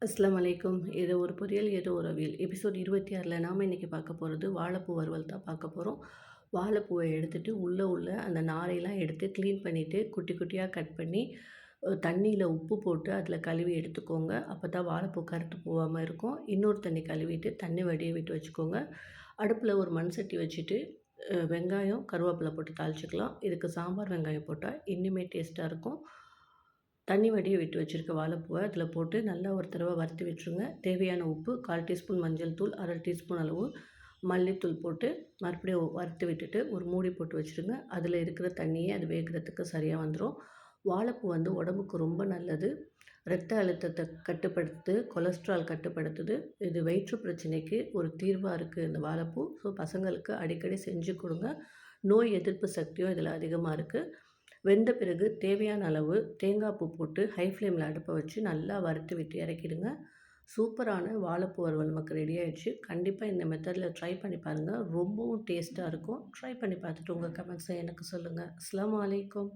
அஸ்ஸலாமு அலைக்கும். ஏதோ ஒரு பொரியல், ஏதோ ஒரு அவியல். எபிசோட் 26ல நாம இன்னைக்கு பார்க்க போறது வாழைப்பூ வறுவல் தான் பார்க்க போறோம். வாழைப்பூவ எடுத்துட்டு உள்ள அந்த நாரையெல்லாம் எடுத்து கிளீன் பண்ணிட்டு, குட்டி குட்டியா கட் பண்ணி, தண்ணீல உப்பு போட்டு அதில கழுவி எடுத்துக்கோங்க. அப்பதான் வாழைப்பூ கருத்து போகாம இருக்கும். இன்னொரு தண்ணி கழுவிட்டு, தண்ணி வடிய விட்டு வச்சுக்கோங்க. அடுப்புல ஒரு மண் சட்டி வச்சுட்டு, வெங்காயம், கருவேப்பில போட்டு தாளிச்சுக்கலாம். இதுக்கு சாம்பார் வெங்காயம் போட்டா இன்னுமே டேஸ்ட்டா இருக்கும். தண்ணி வடிய விட்டு வச்சுருக்க வாழைப்பூவ அதில போட்டு நல்லா ஒரு தடவ வறுத்து விட்டுருங்க. தேவையான உப்பு, 1/4 டீஸ்பூன் மஞ்சள் தூள், 1/2 டீஸ்பூன் அளவு மல்லித்தூள் போட்டு மறுபடியும் வறுத்து விட்டுட்டு ஒரு மூடி போட்டு வச்சுருங்க. அதில இருக்கிற தண்ணியே அது வேகிறதுக்கு சரியா வந்துரும். வாழைப்பூ உடம்புக்கு ரொம்ப நல்லது. இரத்த அழுத்தத்த கட்டுப்படுத்துது, கொலஸ்ட்ரால் கட்டுப்படுத்துது. இது வயிற்று பிரச்சனைக்கு ஒரு தீர்வா இருக்கு இந்த வாழைப்பூ. ஸோ பசங்களுக்கு அடிக்கடி செஞ்சு கொடுங்க. நோய் எதிர்ப்பு சக்தியும் இதில அதிகமா இருக்கு. வெந்த பிறகு தேவையான அளவு தேங்காய் பூ போட்டு ஹை ஃப்ளேமில் அடுப்பை வச்சு நல்லா வறுத்து விட்டு இறக்கிடுங்க. சூப்பரான வாழைப்பூ வறுவல் நமக்கு ரெடி ஆயிடுச்சு. கண்டிப்பாக இந்த மெத்தடில் ட்ரை பண்ணி பாருங்கள். ரொம்பவும் டேஸ்ட்டாக இருக்கும். ட்ரை பண்ணி பார்த்துட்டு உங்கள் கமெண்ட்ஸை எனக்கு சொல்லுங்கள். அஸ்ஸலாமு அலைக்கும்.